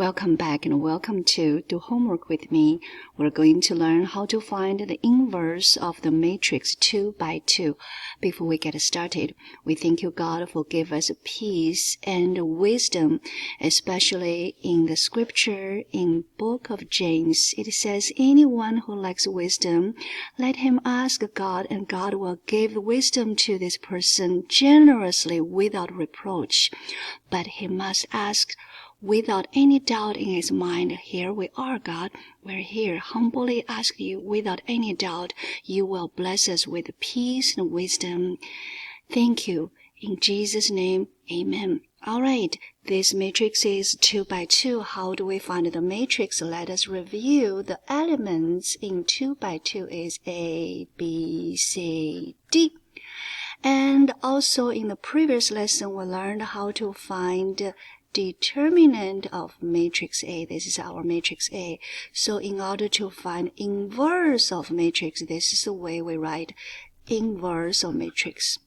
Welcome back and welcome to Do Homework with me. We're going to learn how to find the inverse of the matrix 2 by 2. Before we get started, we thank you, God, for giving us peace and wisdom, especially in the scripture in book of James. It says, anyone who lacks wisdom, let him ask God, and God will give wisdom to this person generously without reproach. But he must ask without any doubt in his mind. Here we are, God. We're here. Humbly ask you without any doubt. You will bless us with peace and wisdom. Thank you. In Jesus' name, amen. All right. This matrix is 2 by 2. How do we find the matrix? Let us review. The elements in 2 by 2 is A, B, C, D. And also in the previous lesson, we learned how to find determinant of matrix A. This is our matrix A. So in order to find inverse of matrix, this is the way we write inverse of matrix.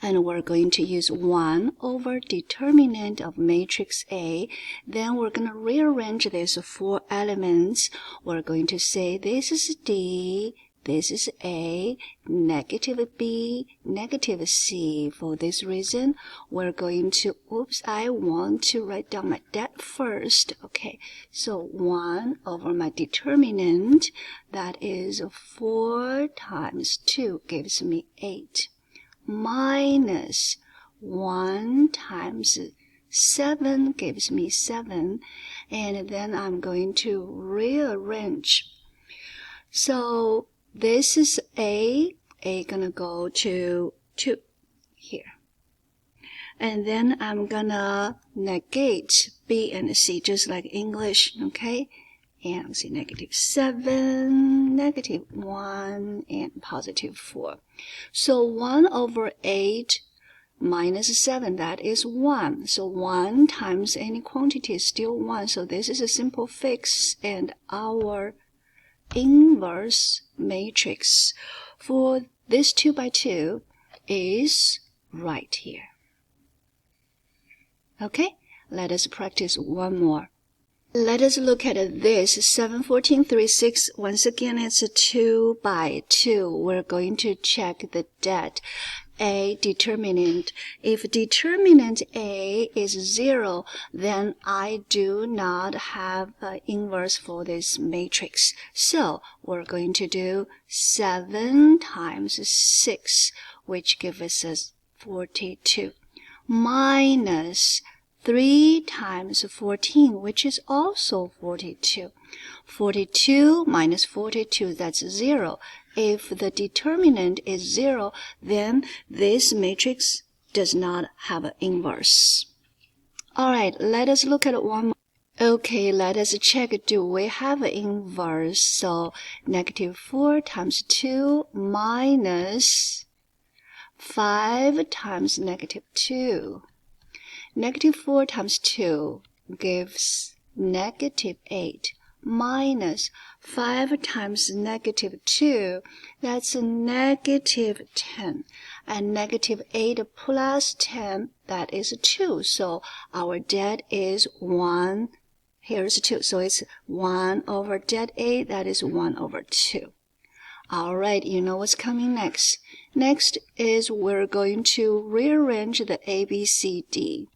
And we're going to use 1 over determinant of matrix A. Then we're going to rearrange these 4 elements. We're going to say this is D, this is A, negative B, negative C. For this reason, we're going to, I want to write down my that first. Okay, so 1 over my determinant, that is 4 times 2 gives me 8, minus 1 times 7 gives me 7, and then I'm going to rearrange. So this is A gonna go to 2 here. And then I'm gonna negate B and C just like English, okay? And I'll say negative 7, negative 1, and positive 4. So 1 over 8 minus 7, that is 1. So 1 times any quantity is still 1. So this is a simple fix, and our inverse matrix for this 2 by 2 is right here. Okay, let us practice one more. Let us look at this 7, 14, 3, 6. Once again, it's a 2 by 2. We're going to check the det. A determinant. If determinant A is 0, then I do not have an inverse for this matrix. So we're going to do 7 times 6, which gives us 42, minus 3 times 14, which is also 42. 42 minus 42, that's 0. If the determinant is 0, then this matrix does not have an inverse. All right, let us look at one more. Okay, let us check, do we have an inverse? So negative 4 times 2 minus 5 times negative 2. Negative 4 times 2 gives negative 8. Minus 5 times negative 2, that's a negative 10. And negative 8 plus 10, that is 2. So our det is 1. Here's 2. So it's 1 over det 8, that is 1 over 2. All right, you know what's coming next. Next is we're going to rearrange the A, B, C, D.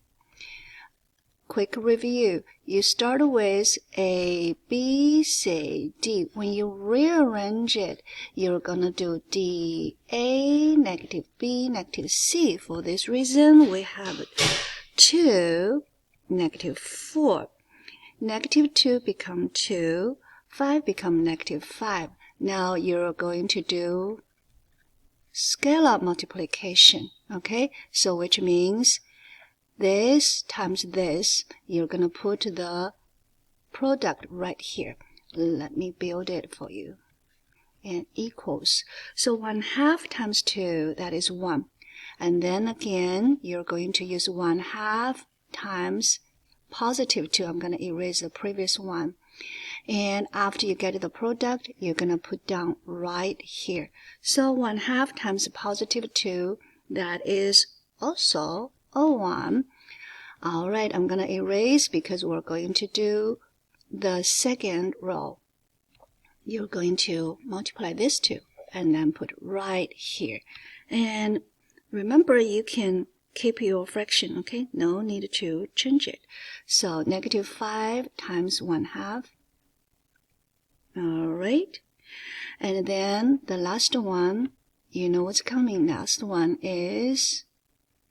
Quick review. You start with A, B, C, D. When you rearrange it, you're gonna do D, A, negative B, negative C. For this reason, we have 2, negative 4. Negative 2 become 2, 5 become negative 5. Now you're going to do scalar multiplication, okay? So which means this times this, you're going to put the product right here. Let me build it for you. And equals. So 1/2 times 2, that is 1. And then again, you're going to use 1/2 times positive 2. I'm going to erase the previous one. And after you get the product, you're going to put down right here. So 1/2 times positive 2, that is also 1. All right, I'm going to erase because we're going to do the second row. You're going to multiply this two and then put right here. And remember, you can keep your fraction, okay? No need to change it. So negative 5 times 1/2. All right. And then the last one, you know what's coming. Last one is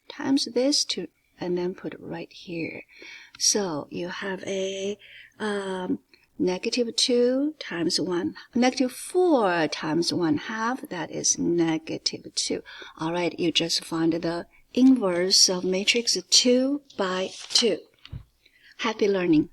times this two and then put right here. So you have a negative 2 times 1, negative 4 times 1/2, that is negative 2. All right, you just find the inverse of matrix 2 by 2. Happy learning.